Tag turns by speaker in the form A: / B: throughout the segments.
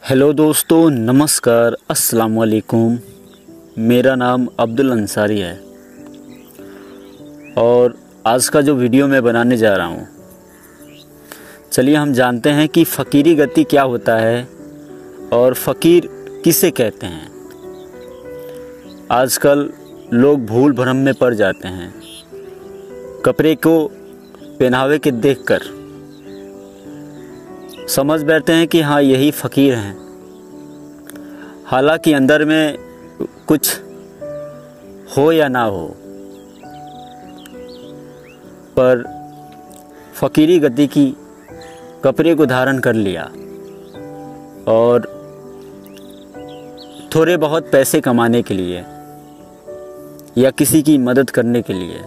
A: Hello दोस्तों, नमस्कार, अस्सलाम वालेकुम। मेरा नाम अब्दुल अंसारी है और आज का जो वीडियो मैं बनाने जा रहा हूँ, चलिए हम जानते हैं कि फ़कीरी गति क्या होता है और फ़कीर किसे कहते हैं। आजकल लोग भूल भ्रम में पड़ जाते हैं। कपड़े को पहनावे के देखकर समझ बैठते हैं कि हाँ, यही फ़कीर हैं। हालांकि अंदर में कुछ हो या ना हो, पर फ़कीरी गति की कपड़े को धारण कर लिया और थोड़े बहुत पैसे कमाने के लिए या किसी की मदद करने के लिए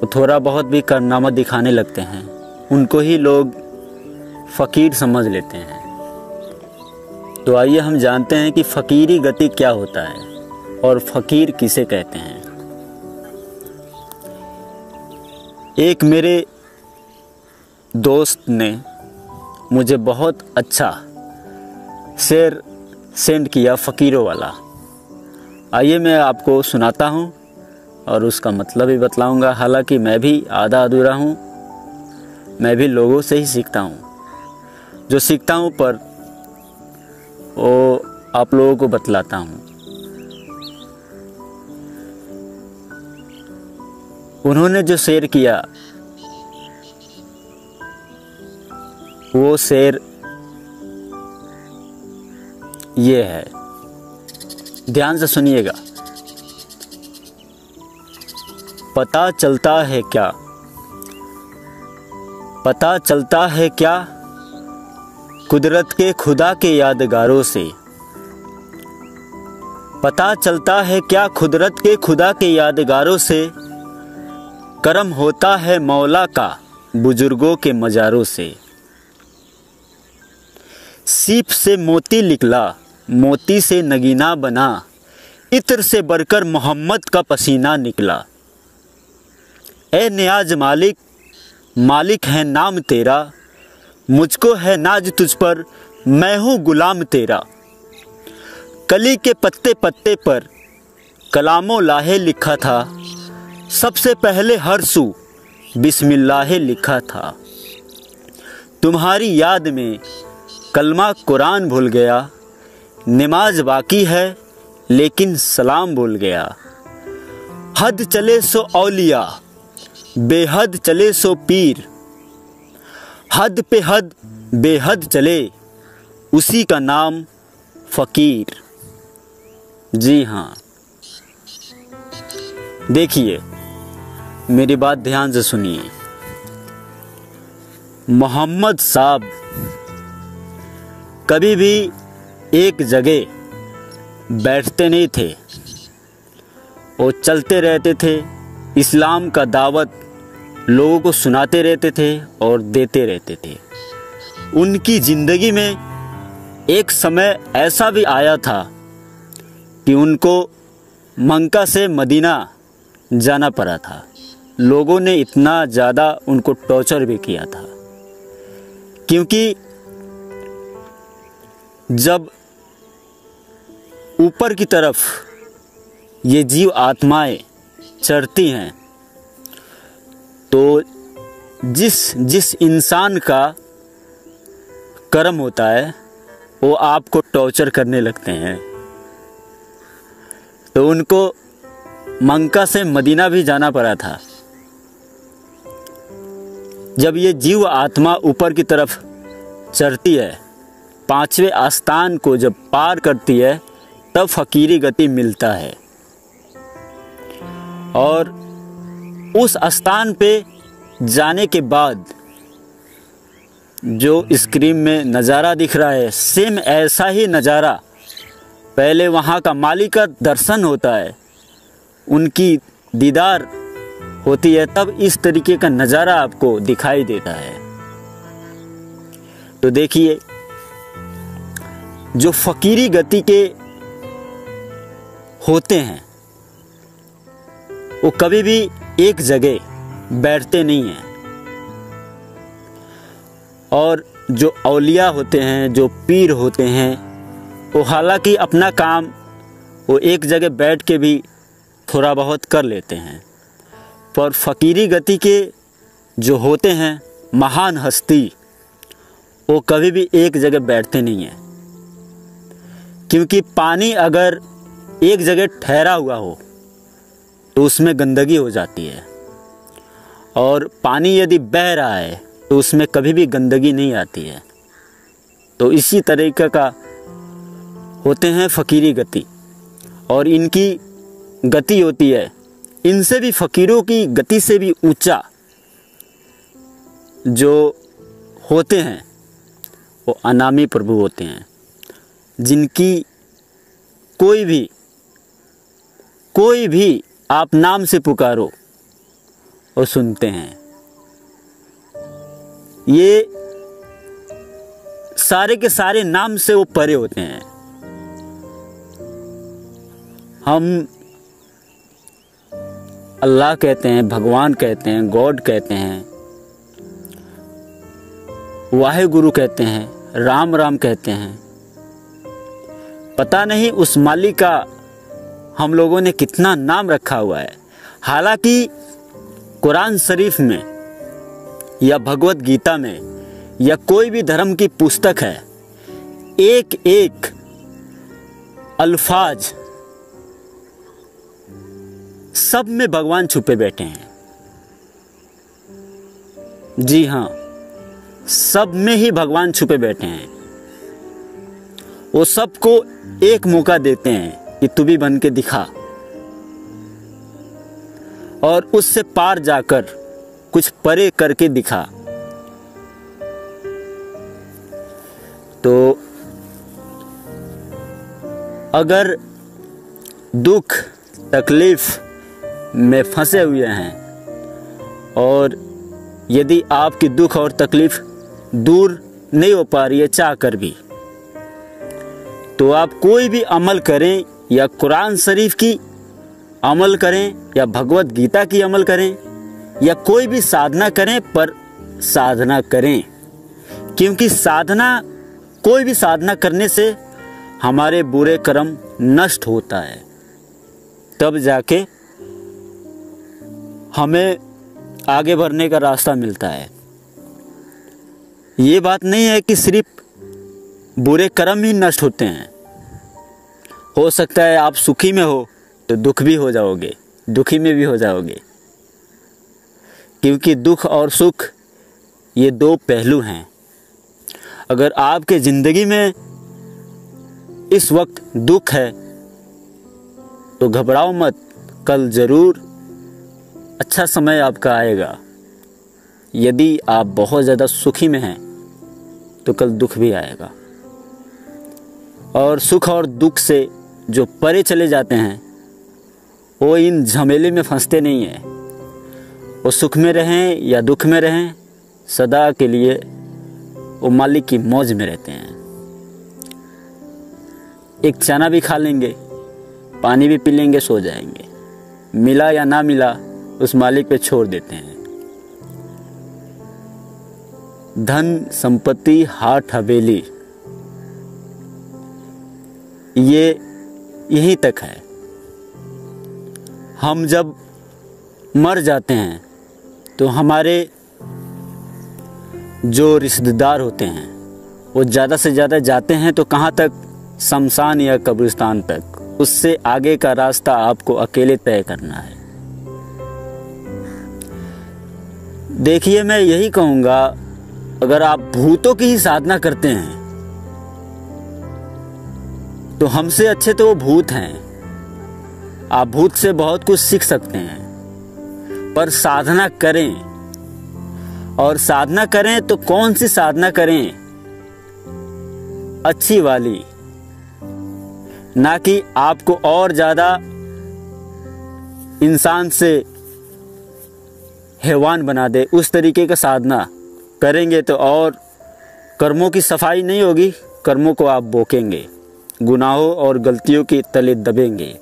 A: थोड़ा बहुत भी कारनामा दिखाने लगते हैं, उनको ही लोग फ़कीर समझ लेते हैं। तो आइए हम जानते हैं कि फ़कीरी गति क्या होता है और फ़कीर किसे कहते हैं। एक मेरे दोस्त ने मुझे बहुत अच्छा शेर सेंड किया फ़कीरों वाला। आइए मैं आपको सुनाता हूँ और उसका मतलब भी बतलाऊँगा। हालांकि मैं भी आधा अधूरा हूँ, मैं भी लोगों से ही सीखता हूँ। जो सीखता हूँ पर वो आप लोगों को बतलाता हूँ। उन्होंने जो शेर किया वो शेर ये है, ध्यान से सुनिएगा। पता चलता है क्या, पता चलता है क्या कुदरत के खुदा के यादगारों से। पता चलता है क्या कुदरत के खुदा के यादगारों से। करम होता है मौला का बुजुर्गों के मज़ारों से। सीप से मोती निकला, मोती से नगीना बना। इत्र से बढ़कर मोहम्मद का पसीना निकला। ए नियाज मालिक, मालिक है नाम तेरा। मुझको है नाज तुझ पर, मैं हूँ गुलाम तेरा। कली के पत्ते पत्ते पर कलामो लाहे लिखा था। सबसे पहले हर सू बिस्मिल्लाह लिखा था। तुम्हारी याद में कलमा कुरान भूल गया। नमाज बाकी है लेकिन सलाम भूल गया। हद चले सो औलिया, बेहद चले सो पीर। हद पे हद बेहद चले, उसी का नाम फ़कीर। जी हाँ, देखिए मेरी बात ध्यान से सुनिए। मोहम्मद साहब कभी भी एक जगह बैठते नहीं थे, वो चलते रहते थे। इस्लाम का दावत लोगों को सुनाते रहते थे और देते रहते थे। उनकी ज़िंदगी में एक समय ऐसा भी आया था कि उनको मक्का से मदीना जाना पड़ा था। लोगों ने इतना ज़्यादा उनको टॉर्चर भी किया था, क्योंकि जब ऊपर की तरफ ये जीव आत्माएं चढ़ती हैं तो जिस इंसान का कर्म होता है वो आपको टॉर्चर करने लगते हैं। तो उनको मक्का से मदीना भी जाना पड़ा था। जब ये जीव आत्मा ऊपर की तरफ चढ़ती है, पांचवें आस्थान को जब पार करती है, तब फ़कीरी गति मिलता है। और उस स्थान पे जाने के बाद जो स्क्रीन में नज़ारा दिख रहा है, सेम ऐसा ही नज़ारा पहले वहाँ का मालिक का दर्शन होता है, उनकी दीदार होती है, तब इस तरीके का नज़ारा आपको दिखाई देता है। तो देखिए, जो फ़कीरी गति के होते हैं वो कभी भी एक जगह बैठते नहीं हैं और जो औलिया होते हैं, जो पीर होते हैं, वो हालांकि अपना काम वो एक जगह बैठ के भी थोड़ा बहुत कर लेते हैं, पर फ़कीरी गति के जो होते हैं महान हस्ती, वो कभी भी एक जगह बैठते नहीं हैं। क्योंकि पानी अगर एक जगह ठहरा हुआ हो तो उसमें गंदगी हो जाती है, और पानी यदि बह रहा है तो उसमें कभी भी गंदगी नहीं आती है। तो इसी तरीके का होते हैं फ़कीरी गति, और इनकी गति होती है इनसे भी, फ़कीरों की गति से भी ऊंचा जो होते हैं वो अनामी प्रभु होते हैं, जिनकी कोई भी आप नाम से पुकारो वो सुनते हैं। ये सारे के सारे नाम से वो परे होते हैं। हम अल्लाह कहते हैं, भगवान कहते हैं, गॉड कहते हैं, वाहेगुरु कहते हैं, राम राम कहते हैं। पता नहीं उस मालिक का हम लोगों ने कितना नाम रखा हुआ है। हालांकि कुरान शरीफ में या भगवत गीता में या कोई भी धर्म की पुस्तक है, एक एक अल्फाज सब में भगवान छुपे बैठे हैं। जी हाँ, सब में ही भगवान छुपे बैठे हैं। वो सबको एक मौका देते हैं कि तू भी बन के दिखा, और उससे पार जाकर कुछ परे करके दिखा। तो अगर दुख तकलीफ में फंसे हुए हैं, और यदि आपकी दुख और तकलीफ दूर नहीं हो पा रही है चाह कर भी, तो आप कोई भी अमल करें, या कुरान शरीफ की अमल करें, या भगवत गीता की अमल करें, या कोई भी साधना करें, पर साधना करें। क्योंकि कोई भी साधना करने से हमारे बुरे कर्म नष्ट होता है, तब जाके हमें आगे बढ़ने का रास्ता मिलता है। ये बात नहीं है कि सिर्फ बुरे कर्म ही नष्ट होते हैं। हो सकता है आप सुखी में हो तो दुख भी हो जाओगे, दुखी में भी हो जाओगे, क्योंकि दुख और सुख ये दो पहलू हैं। अगर आपके ज़िंदगी में इस वक्त दुख है तो घबराओ मत, कल ज़रूर अच्छा समय आपका आएगा। यदि आप बहुत ज़्यादा सुखी में हैं तो कल दुख भी आएगा। और सुख और दुख से जो परे चले जाते हैं वो इन झमेले में फंसते नहीं हैं। वो सुख में रहें या दुख में रहें, सदा के लिए वो मालिक की मौज में रहते हैं। एक चना भी खा लेंगे, पानी भी पी लेंगे, सो जाएंगे। मिला या ना मिला उस मालिक पे छोड़ देते हैं। धन संपत्ति हाट हवेली ये यहीं तक है। हम जब मर जाते हैं तो हमारे जो रिश्तेदार होते हैं वो ज़्यादा से ज़्यादा जाते हैं तो कहाँ तक? शमशान या कब्रिस्तान तक। उससे आगे का रास्ता आपको अकेले तय करना है। देखिए, मैं यही कहूँगा, अगर आप भूतों की ही साधना करते हैं तो हमसे अच्छे तो वो भूत हैं। आप भूत से बहुत कुछ सीख सकते हैं, पर साधना करें। और साधना करें तो कौन सी साधना करें? अच्छी वाली, ना कि आपको और ज़्यादा इंसान से हैवान बना दे। उस तरीके का साधना करेंगे तो और कर्मों की सफाई नहीं होगी, कर्मों को आप बोकेंगे, गुनाहों और गलतियों के तले दबेंगे।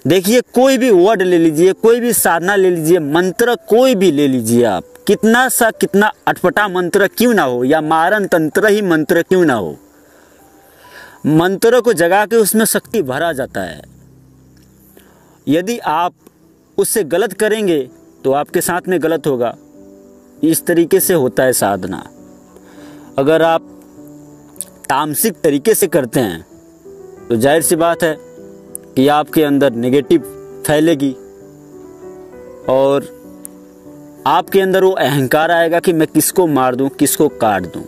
A: देखिए, कोई भी वर्ड ले लीजिए, कोई भी साधना ले लीजिए, मंत्र कोई भी ले लीजिए आप, कितना अटपटा मंत्र क्यों ना हो या मारण तंत्र ही मंत्र क्यों ना हो, मंत्र को जगा के उसमें शक्ति भरा जाता है। यदि आप उससे गलत करेंगे तो आपके साथ में गलत होगा। इस तरीके से होता है साधना। अगर आप तामसिक तरीके से करते हैं तो जाहिर सी बात है कि आपके अंदर नेगेटिव फैलेगी और आपके अंदर वो अहंकार आएगा कि मैं किसको मार दूं, किसको काट दूं।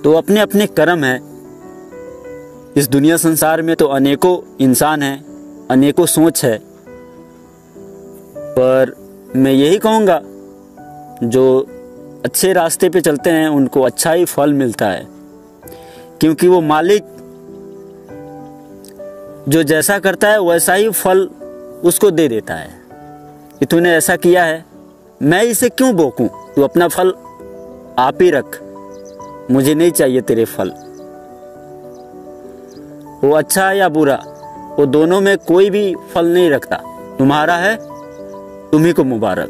A: तो अपने अपने कर्म है। इस दुनिया संसार में तो अनेकों इंसान हैं, अनेकों सोच है, पर मैं यही कहूँगा जो अच्छे रास्ते पे चलते हैं उनको अच्छा ही फल मिलता है, क्योंकि वो मालिक जो जैसा करता है वैसा ही फल उसको दे देता है कि तूने ऐसा किया है, मैं इसे क्यों भोगूं, तू अपना फल आप ही रख, मुझे नहीं चाहिए तेरे फल। वो अच्छा है या बुरा, वो दोनों में कोई भी फल नहीं रखता, तुम्हारा है तुम्ही को मुबारक।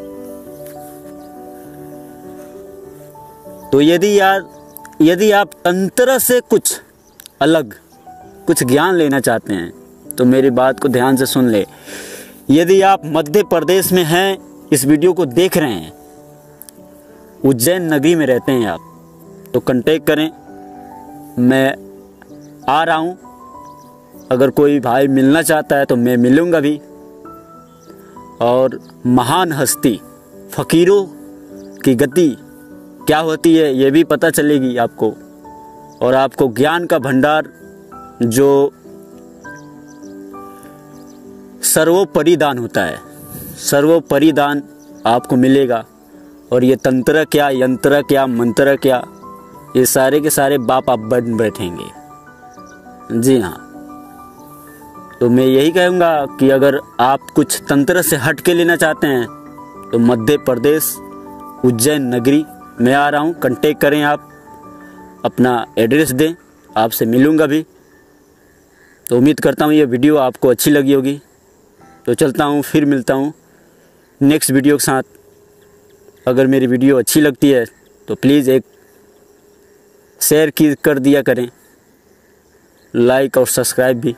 A: तो यदि आप तंत्र से कुछ अलग कुछ ज्ञान लेना चाहते हैं तो मेरी बात को ध्यान से सुन ले। यदि आप मध्य प्रदेश में हैं, इस वीडियो को देख रहे हैं, उज्जैन नगरी में रहते हैं आप, तो कांटेक्ट करें, मैं आ रहा हूँ। अगर कोई भाई मिलना चाहता है तो मैं मिलूँगा भी। और महान हस्ती फ़कीरों की गति क्या होती है ये भी पता चलेगी आपको, और आपको ज्ञान का भंडार जो सर्वोपरि दान होता है, सर्वोपरि दान आपको मिलेगा। और ये तंत्र क्या, यंत्र क्या, मंत्र क्या, ये सारे के सारे बाप आप बन बैठेंगे। जी हाँ, तो मैं यही कहूँगा कि अगर आप कुछ तंत्र से हट के लेना चाहते हैं तो मध्य प्रदेश उज्जैन नगरी मैं आ रहा हूँ, कांटेक्ट करें, आप अपना एड्रेस दें, आपसे मिलूँगा भी। तो उम्मीद करता हूँ ये वीडियो आपको अच्छी लगी होगी। तो चलता हूँ, फिर मिलता हूँ नेक्स्ट वीडियो के साथ। अगर मेरी वीडियो अच्छी लगती है तो प्लीज़ एक शेयर कर दिया करें, लाइक और सब्सक्राइब भी।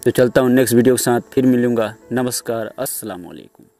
A: तो चलता हूँ नेक्स्ट वीडियो के साथ, फिर मिलूँगा। नमस्कार, अस्सलाम वालेकुम।